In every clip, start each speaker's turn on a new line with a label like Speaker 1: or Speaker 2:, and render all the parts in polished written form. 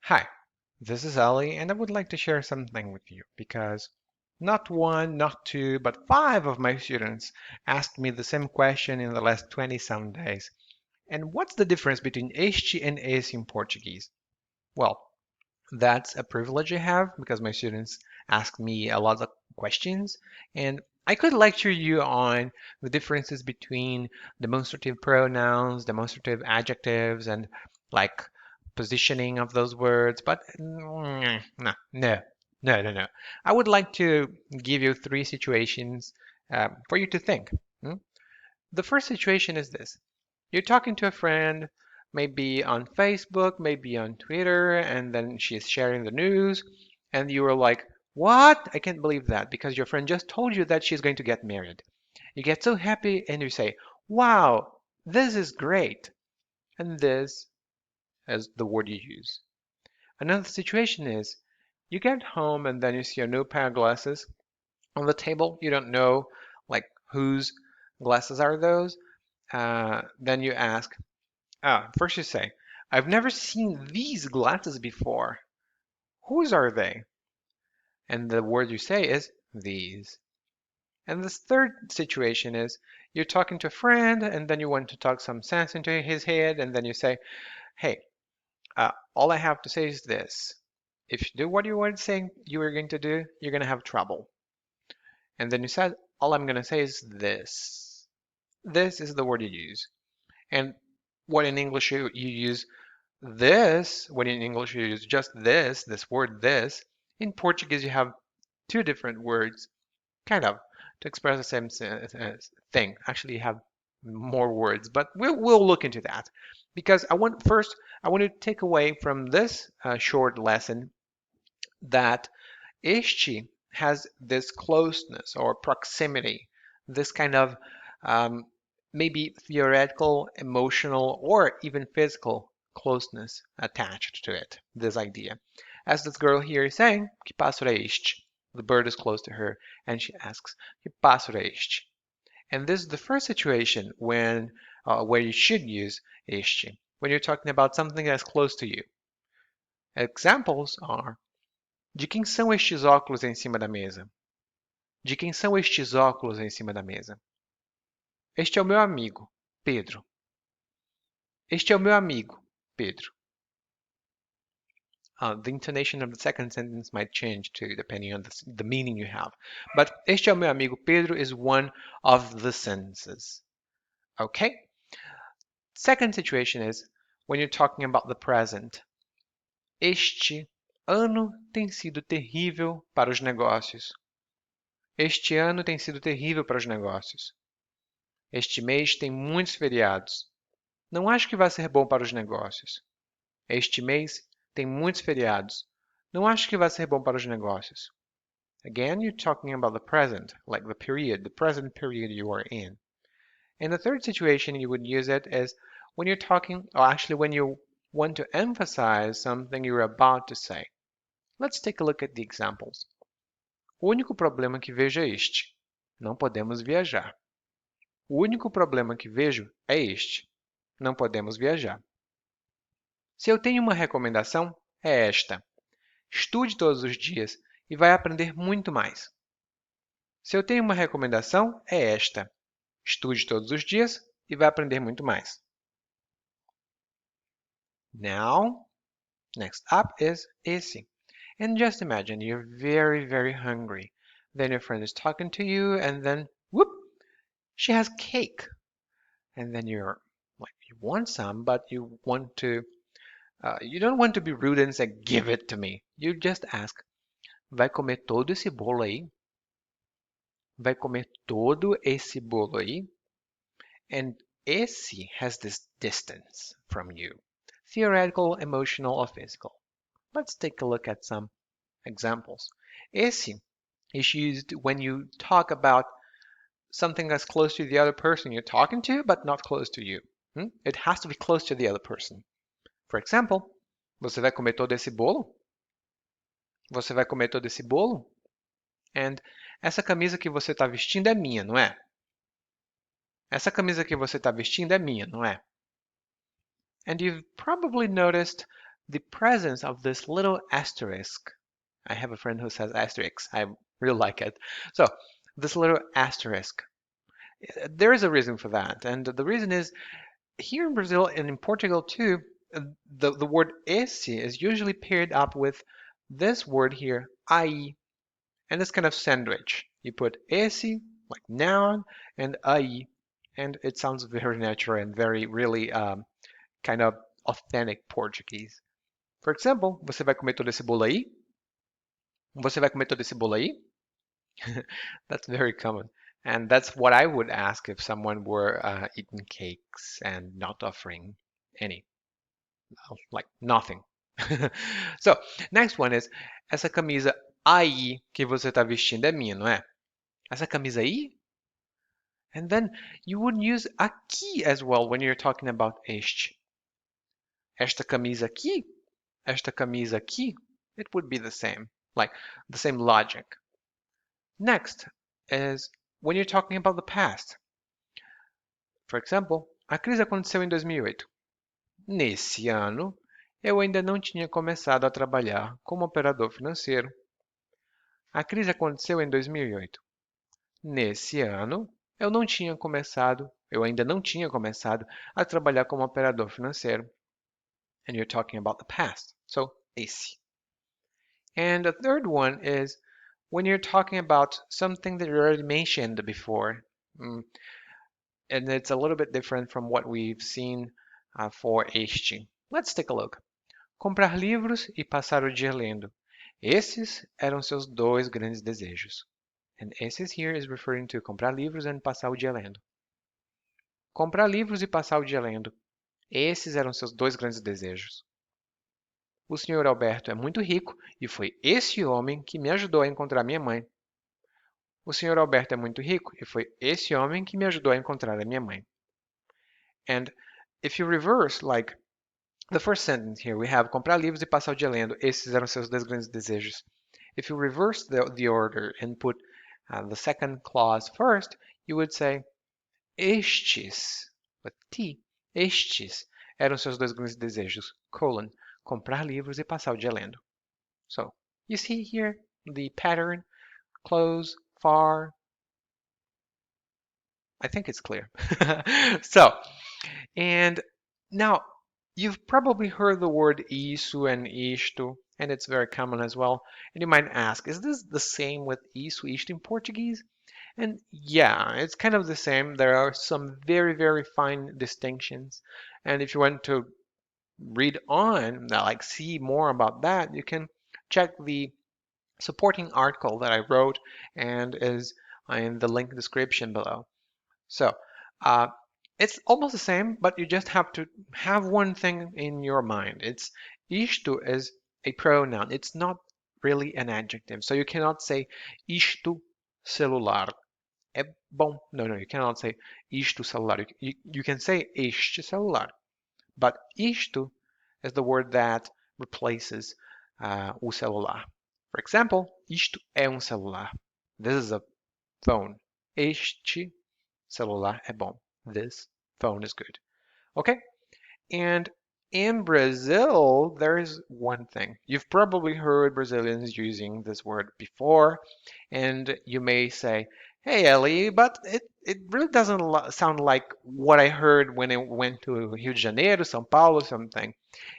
Speaker 1: Hi, this is Ali, and I would like to share something with you because not one, not two, but five of my students asked me the same question in the last 20 some days. And what's the difference between este and esse in Portuguese? Well, that's a privilege I have because my students ask me a lot of questions, and I could lecture you on the differences between demonstrative pronouns, demonstrative adjectives, and like positioning of those words, but no. I would like to give you three situations for you to think. Hmm? The first situation is this. You're talking to a friend, maybe on Facebook, maybe on Twitter, and then she's sharing the news, and you were like, "What? I can't believe that," because your friend just told you that she's going to get married. You get so happy and you say, "Wow, this is great." And this is the word you use. Another situation is you get home and then you see a new pair of glasses on the table. You don't know like whose glasses are those. Then you ask, first you say, I've never seen these glasses before. Whose are they? And the word you say is these. And this third situation is you're talking to a friend and then you want to talk some sense into his head and then you say, hey, all I have to say is this. If you do what you were saying you were going to do, you're going to have trouble. And then you said, all I'm going to say is this. This is the word you use. And what in English you use this, when in English you use just this word this, in Portuguese you have two different words, kind of, to express the same thing. Actually, you have more words, but we'll look into that. Because I want to take away from this short lesson that este has this closeness or proximity, this kind of um, maybe theoretical, emotional, or even physical closeness attached to it, this idea. As this girl here is saying, que pássaro é este? The bird is close to her, and she asks, que pássaro é este? And this is the first situation where you should use este, when you're talking about something that's close to you. Examples are, de quem são estes óculos em cima da mesa? De quem são estes óculos em cima da mesa? Este é o meu amigo, Pedro. Este é o meu amigo, Pedro. The intonation of the second sentence might change too, depending on the meaning you have. But este é o meu amigo Pedro is one of the sentences. Okay? Second situation is when you're talking about the present. Este ano tem sido terrível para os negócios. Este ano tem sido terrível para os negócios. Este mês tem muitos feriados. Não acho que vai ser bom para os negócios. Este mês tem muitos feriados. Não acho que vai ser bom para os negócios. Again, you're talking about the present, like the period, the present period you are in. And the third situation you would use it is when you're talking, or actually when you want to emphasize something you're about to say. Let's take a look at the examples. O único problema que vejo é este. Não podemos viajar. O único problema que vejo é este. Não podemos viajar. Se eu tenho uma recomendação, é esta. Estude todos os dias e vai aprender muito mais. Se eu tenho uma recomendação, é esta. Estude todos os dias e vai aprender muito mais. Now, next up is esse. And just imagine you're very, very hungry. Then your friend is talking to you and then, whoop, she has cake. And then you're like, you want some, but you don't want to be rude and say, give it to me. You just ask, vai comer todo esse bolo aí? Vai comer todo esse bolo aí? And esse has this distance from you, theoretical, emotional, or physical. Let's take a look at some examples. Esse is used when you talk about something that's close to the other person you're talking to, but not close to you. It has to be close to the other person. For example, você vai comer todo esse bolo? Você vai comer todo esse bolo? And essa camisa que você está vestindo é minha, não é? Essa camisa que você está vestindo é minha, não é? And you've probably noticed the presence of this little asterisk. I have a friend who says asterisk. I really like it. So this little asterisk, there is a reason for that. And the reason is here in Brazil and in Portugal too, the word esse is usually paired up with this word here, aí, and it's kind of sandwich. You put esse, like noun, and aí, and it sounds very natural and very, really kind of authentic Portuguese. For example, você vai comer todo esse bolo aí? Você vai comer todo esse bolo aí? That's very common. And that's what I would ask if someone were eating cakes and not offering any, like nothing. So, next one is, essa camisa aí que você está vestindo é minha, não é? Essa camisa aí? And then you would use aqui as well when you're talking about este. Esta camisa aqui? Esta camisa aqui? It would be the same, like the same logic. Next is when you're talking about the past. For example, a crise aconteceu em 2008. Nesse ano, eu ainda não tinha começado a trabalhar como operador financeiro. A crise aconteceu em 2008. Nesse ano, eu ainda não tinha começado a trabalhar como operador financeiro. And you're talking about the past. So, esse. And the third one is when you're talking about something that you already mentioned before. And it's a little bit different from what we've seen for este. Let's take a look. Comprar livros e passar o dia lendo. Esses eram seus dois grandes desejos. And esses here is referring to comprar livros and passar o dia lendo. Comprar livros e passar o dia lendo. Esses eram seus dois grandes desejos. O Sr. Alberto é muito rico e foi esse homem que me ajudou a encontrar minha mãe. O Sr. Alberto é muito rico e foi esse homem que me ajudou a encontrar a minha mãe. And if you reverse, like the first sentence here, we have comprar livros e passar o dia lendo. Esses eram seus dois grandes desejos. If you reverse the order and put the second clause first, you would say estes, with T, estes eram seus dois grandes desejos, colon, comprar livros e passar o dia lendo. So, you see here the pattern, close, far. I think it's clear. So, and now you've probably heard the word isso and isto, and it's very common as well. And you might ask, is this the same with isso, isto in Portuguese? And yeah, it's kind of the same. There are some very, very fine distinctions. And if you want to read on, like see more about that, you can check the supporting article that I wrote and is in the link description below. So it's almost the same, but you just have to have one thing in your mind. It's isto is a pronoun. It's not really an adjective. So you cannot say isto celular. É bom. No, you cannot say isto celular. You can say este celular. But isto is the word that replaces o celular. For example, isto é celular. This is a phone. Este celular é bom. This phone is good. Okay? And in Brazil, there is one thing. You've probably heard Brazilians using this word before, and you may say, hey, Ellie, but it really doesn't sound like what I heard when I went to Rio de Janeiro, São Paulo, something.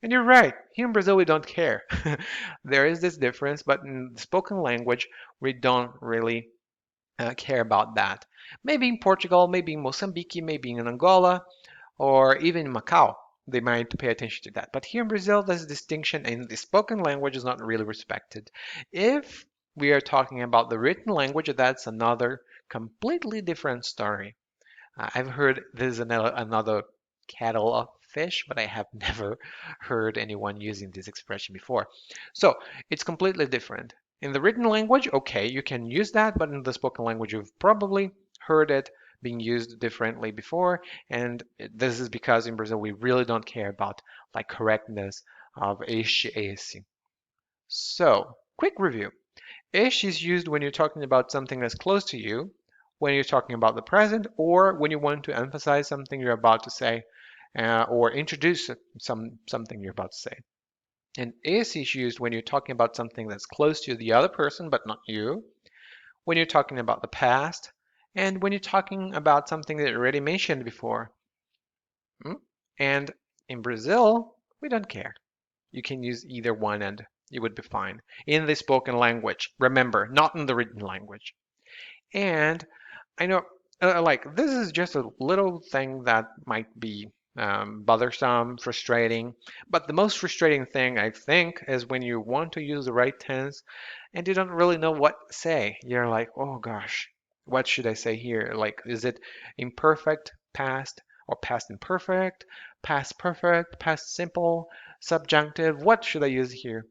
Speaker 1: And you're right. Here in Brazil, we don't care. There is this difference, but in the spoken language, we don't really care about that. Maybe in Portugal, maybe in Mozambique, maybe in Angola, or even in Macau, they might pay attention to that. But here in Brazil, this distinction in the spoken language is not really respected. If we are talking about the written language, that's another completely different story. I've heard there's another kettle of fish, but I have never heard anyone using this expression before. So it's completely different. In the written language, okay, you can use that, but in the spoken language, you've probably heard it being used differently before, and this is because in Brazil we really don't care about like correctness of este, esse. So, quick review. Este is used when you're talking about something that's close to you, when you're talking about the present, or when you want to emphasize something you're about to say, or introduce something you're about to say. And is is used when you're talking about something that's close to the other person but not you, when you're talking about the past, and when you're talking about something that you already mentioned before. Mm? And in Brazil, we don't care. You can use either one and you would be fine. In the spoken language, remember, not in the written language. And I know, like, this is just a little thing that might be bothersome, frustrating. But the most frustrating thing, I think, is when you want to use the right tense and you don't really know what to say. You're like, oh gosh, what should I say here? Like, is it imperfect, past, or past imperfect, past perfect, past simple, subjunctive? What should I use here?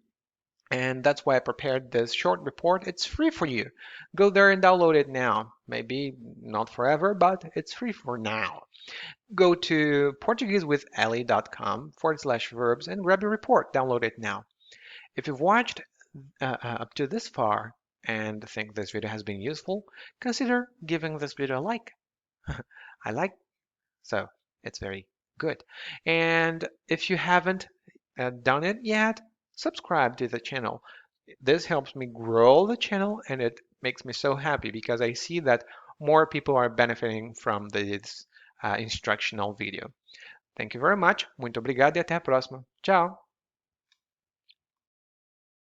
Speaker 1: And that's why I prepared this short report. It's free for you. Go there and download it now. Maybe not forever, but it's free for now. Go to portuguesewithali.com/verbs and grab your report. Download it now. If you've watched up to this far and think this video has been useful, consider giving this video a like. I like, so it's very good. And if you haven't done it yet, subscribe to the channel. This helps me grow the channel and it makes me so happy because I see that more people are benefiting from this instructional video. Thank you very much. Muito obrigado e até a próxima. Tchau!